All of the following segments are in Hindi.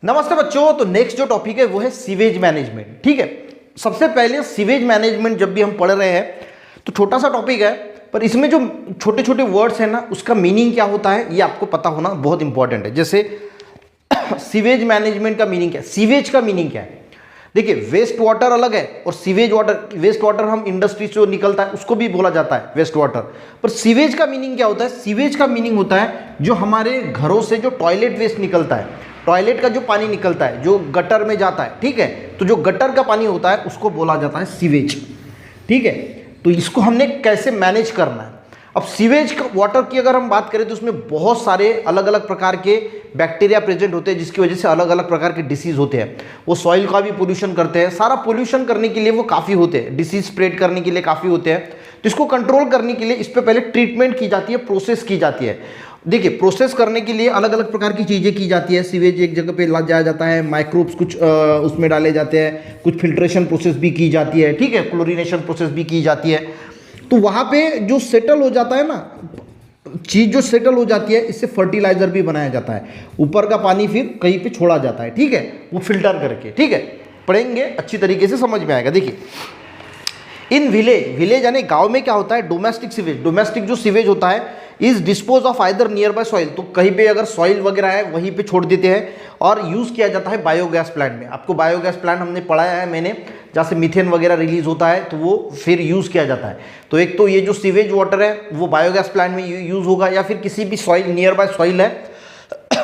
नमस्ते बच्चों। तो नेक्स्ट जो टॉपिक है वो है सीवेज मैनेजमेंट। ठीक है, सबसे पहले सीवेज मैनेजमेंट जब भी हम पढ़ रहे हैं तो छोटा सा टॉपिक है, पर इसमें जो छोटे छोटे वर्ड्स हैं ना उसका मीनिंग क्या होता है ये आपको पता होना बहुत इंपॉर्टेंट है। जैसे सीवेज मैनेजमेंट का मीनिंग क्या है, सीवेज का मीनिंग क्या है। देखिए, वेस्ट वाटर अलग है और सीवेज वाटर, वेस्ट वाटर हम इंडस्ट्री से जो निकलता है उसको भी बोला जाता है वेस्ट वाटर, पर सीवेज का मीनिंग क्या होता है। सीवेज का मीनिंग होता है जो हमारे घरों से जो टॉयलेट वेस्ट निकलता है, टॉयलेट का जो पानी निकलता है जो गटर में जाता है, ठीक है, तो जो गटर का पानी होता है उसको बोला जाता है सीवेज। ठीक है, तो इसको हमने कैसे मैनेज करना है। अब सीवेज वाटर की अगर हम बात करें तो उसमें बहुत सारे अलग अलग प्रकार के बैक्टीरिया प्रेजेंट होते हैं जिसकी वजह से अलग अलग प्रकार के डिसीज होते हैं। वो सॉइल का भी पोल्यूशन करते हैं, सारा पोल्यूशन करने के लिए वो काफ़ी होते हैं, डिसीज स्प्रेड करने के लिए काफ़ी होते हैं। तो इसको कंट्रोल करने के लिए इस पर पहले ट्रीटमेंट की जाती है, प्रोसेस की जाती है। देखिए, प्रोसेस करने के लिए अलग अलग प्रकार की चीज़ें की जाती है। सीवेज एक जगह पे ला जाया जाता है, माइक्रोब्स कुछ उसमें डाले जाते हैं, कुछ फिल्ट्रेशन प्रोसेस भी की जाती है, ठीक है, क्लोरीनेशन प्रोसेस भी की जाती है। तो वहाँ पे जो सेटल हो जाता है ना चीज़, जो सेटल हो जाती है, इससे फर्टिलाइजर भी बनाया जाता है। ऊपर का पानी फिर कहीं पे छोड़ा जाता है, ठीक है, वो फिल्टर करके। ठीक है, पढ़ेंगे अच्छी तरीके से समझ में आएगा। देखिए, इन विलेज यानी गांव में क्या होता है, डोमेस्टिक सीवेज, डोमेस्टिक जो सीवेज होता है is dispose of either near by soil, तो कहीं पे अगर सॉइल वगैरह है वहीं पे छोड़ देते हैं, और यूज़ किया जाता है बायोगैस प्लांट में। आपको बायोगैस प्लांट हमने पढ़ाया है मैंने, जहाँ से मीथेन वगैरह रिलीज होता है तो वो फिर यूज़ किया जाता है। तो एक तो ये जो सीवेज वाटर है वो बायोगैस प्लांट में यूज़ होगा, या फिर किसी भी सॉइल नियर बाय सॉइल है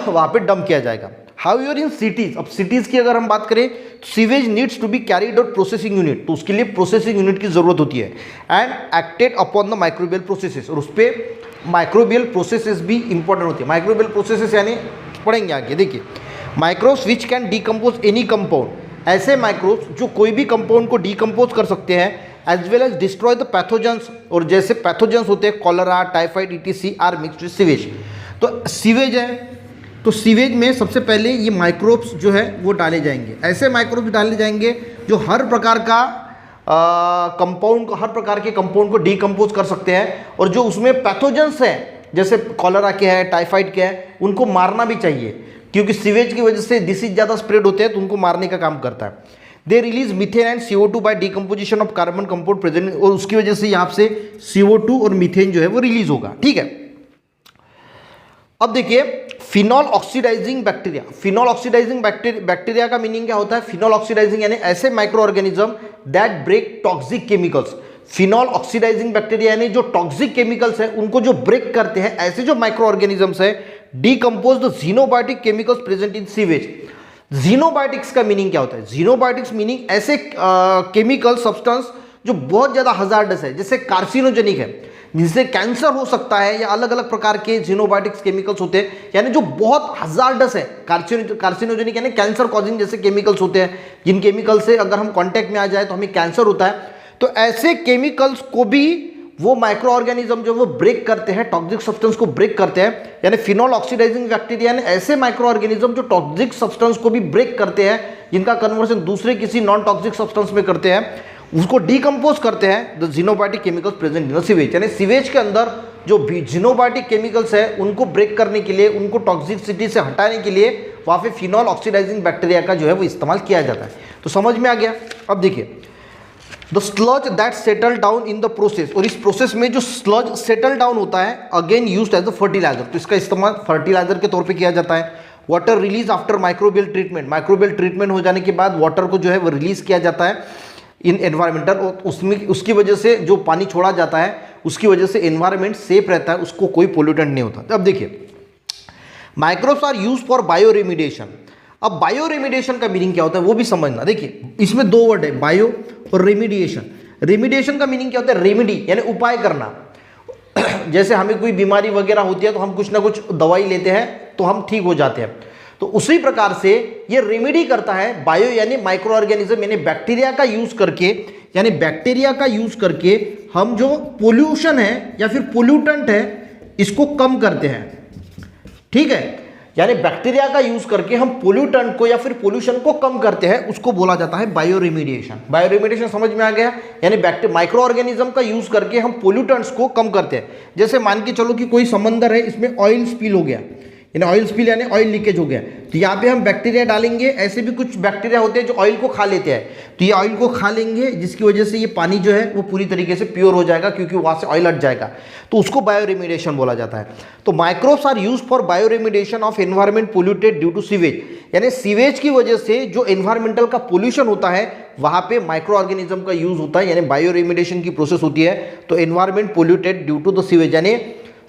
वहाँ पे डंप किया जाएगा। हाउएवर इन सिटीज, अब सिटीज़ की अगर हम बात करें तो sewage needs to be carried out processing unit, तो उसके लिए प्रोसेसिंग यूनिट की ज़रूरत होती है, and acted upon the microbial processes, और उस पर माइक्रोबियल प्रोसेसेस भी इंपॉर्टेंट होती है। माइक्रोबियल प्रोसेसेस यानी पढ़ेंगे आगे। देखिए, microbes which can decompose any compound, ऐसे माइक्रोब्स जो कोई भी कंपाउंड को डीकम्पोज कर सकते हैं, as well as destroy the pathogens, और जैसे पैथोजेंस होते हैं cholera, typhoid, ETC are mixed with sewage. तो सीवेज है तो सीवेज में सबसे पहले ये माइक्रोब्स जो है वो डाले जाएंगे, ऐसे माइक्रोब्स डाले जाएंगे जो हर प्रकार का कंपाउंड को, हर प्रकार के कंपाउंड को डीकम्पोज कर सकते हैं, और जो उसमें पैथोजेंस हैं जैसे कॉलरा के है, टाइफाइड के है, उनको मारना भी चाहिए, क्योंकि सीवेज की वजह से डिसीज ज़्यादा स्प्रेड होते हैं तो उनको मारने का काम करता है। They release methane and CO2 by decomposition of carbon compound present, और उसकी वजह से यहाँ से CO2 और मीथेन जो है वो रिलीज होगा। ठीक है, अब देखिए, phenol oxidising bacteria, phenol oxidising bacteria का मीनिंग क्या होता है। फिनॉल ऑक्सीडाइजिंग यानी ऐसे micro organism that break toxic chemicals, phenol oxidising bacteria यानी जो टॉक्सिक केमिकल्स है उनको जो ब्रेक करते हैं, ऐसे जो माइक्रो ऑर्गेनिजम्स है decompose the xenobiotic chemicals present in sewage. Xenobiotics का मीनिंग क्या होता है। जीनोबायोटिक्स मीनिंग ऐसे केमिकल सब्सटेंस जो बहुत ज्यादा हजार्डस है, जैसे कार्सिनोजेनिक है, जिससे कैंसर हो सकता है, या अलग अलग प्रकार के जीनोबायोटिक्स केमिकल्स होते हैं, यानी जो बहुत हजार्डस है। कार्सिनोजेनिक यानी कैंसर कॉजिंग जैसे केमिकल्स होते हैं, जिन केमिकल से अगर हम कांटेक्ट में आ जाए तो हमें कैंसर होता है। तो ऐसे केमिकल्स को भी वो माइक्रो ऑर्गेनिज्म जो वो ब्रेक करते हैं, टॉक्सिक सब्सटेंस को ब्रेक करते हैं, यानी फिनॉल ऑक्सीडाइजिंग बैक्टीरिया यानी ऐसे माइक्रो ऑर्गेनिज्म जो टॉक्सिक सब्सटेंस को भी ब्रेक करते हैं, जिनका कन्वर्जन दूसरे किसी नॉन टॉक्सिक सब्सटेंस में करते हैं, उसको डीकम्पोज करते हैं the xenobiotic chemicals present in the sewage. यानी सीवेज के अंदर जो भी जीनोबायोटिक केमिकल्स है उनको ब्रेक करने के लिए, उनको टॉक्सिसिटी से हटाने के लिए वहाँ पे फिनॉल ऑक्सीडाइजिंग बैक्टीरिया का जो है वो इस्तेमाल किया जाता है। तो समझ में आ गया। अब देखिए, the sludge that settle down in the process, और इस प्रोसेस में जो स्लज सेटल डाउन होता है again used as a fertiliser, तो इसका इस्तेमाल फर्टिलाइजर के तौर पे किया जाता है। Water release after microbial treatment, microbial treatment हो जाने के बाद वाटर को जो है वो रिलीज किया जाता है इन एनवायरमेंटल, और उसमें उसकी वजह से जो पानी छोड़ा जाता है उसकी वजह से एनवायरमेंट सेफ रहता है, उसको कोई पोल्यूटेंट नहीं होता। अब देखिए, microbes are use for bio remediation. अब बायो रेमिडिएशन का मीनिंग क्या होता है वो भी समझना। देखिए, इसमें दो वर्ड है, बायो और रेमिडिएशन। रेमिडिएशन का मीनिंग क्या होता है, रेमिडी यानी उपाय करना। जैसे हमें कोई बीमारी वगैरह होती है तो हम कुछ ना कुछ दवाई लेते हैं तो हम ठीक हो जाते हैं, तो उसी प्रकार से ये रेमेडी करता है बायो यानी माइक्रो ऑर्गेनिज्म यानी बैक्टीरिया का यूज करके, यानी बैक्टीरिया का यूज करके हम जो पोल्यूशन है या फिर पोल्यूटेंट है इसको कम करते हैं। ठीक है, यानी बैक्टीरिया का यूज करके हम पोल्यूटेंट को या फिर पोल्यूशन को कम करते हैं, उसको बोला जाता है बायो रेमिडिएशन। बायो रेमिडिएशन समझ में आ गया, यानी माइक्रो ऑर्गेनिज्म का यूज करके हम पोल्यूटेंट्स को कम करते हैं। जैसे मान के चलो कि कोई समंदर है, इसमें ऑयल स्पिल हो गया, यानी ऑयल स्पिल यानी ऑयल लीकेज हो गया, तो यहाँ पे हम बैक्टीरिया डालेंगे। ऐसे भी कुछ बैक्टीरिया होते हैं जो ऑयल को खा लेते हैं, तो ये ऑयल को खा लेंगे, जिसकी वजह से ये पानी जो है वो पूरी तरीके से प्योर हो जाएगा, क्योंकि वहाँ से ऑयल हट जाएगा, तो उसको बायोरेमिडिएशन बोला जाता है। तो microbes are use for bioremediation of environment polluted due to sewage, यानी सीवेज की वजह से जो एनवायरमेंटल का पोल्यूशन होता है वहाँ पे माइक्रो ऑर्गेनिज्म का यूज होता है, यानी बायोरेमिडिएशन की प्रोसेस होती है। तो environment polluted due to the sewage, यानी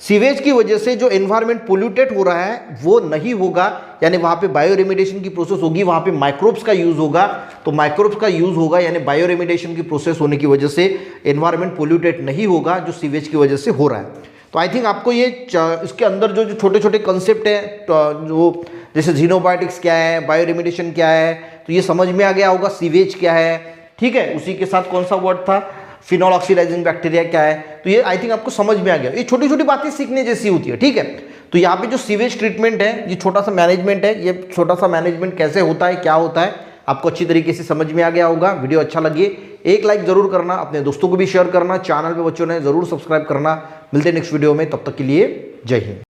सीवेज की वजह से जो एनवायरमेंट पोल्यूटेड हो रहा है वो नहीं होगा, यानी वहाँ पे बायोरेमिडिएशन की प्रोसेस होगी, वहाँ पे माइक्रोब्स का यूज होगा। तो माइक्रोब्स का यूज होगा, यानी बायोरेमिडिएशन की प्रोसेस होने की वजह से एनवायरमेंट पोल्यूटेड नहीं होगा, जो सीवेज की वजह से हो रहा है। तो आई थिंक आपको ये इसके अंदर जो छोटे छोटे कंसेप्ट हैं, तो जो जैसे जीनोबायोटिक्स क्या है, बायोरेमिडिएशन क्या है, तो ये समझ में आ गया होगा। सीवेज क्या है, ठीक है, उसी के साथ कौन सा वर्ड था, फिनॉल ऑक्सीडाइजिंग बैक्टीरिया क्या है, तो ये आई थिंक आपको समझ में आ गया। ये छोटी छोटी बातें सीखने जैसी होती है, ठीक है। तो यहाँ पे जो सीवेज ट्रीटमेंट है, ये छोटा सा मैनेजमेंट है, ये छोटा सा मैनेजमेंट कैसे होता है, क्या होता है, आपको अच्छी तरीके से समझ में आ गया होगा। वीडियो अच्छा लगे एक लाइक जरूर करना, अपने दोस्तों को भी शेयर करना, चैनल पे बच्चों ने जरूर सब्सक्राइब करना। मिलते हैं नेक्स्ट वीडियो में, तब तक के लिए जय हिंद।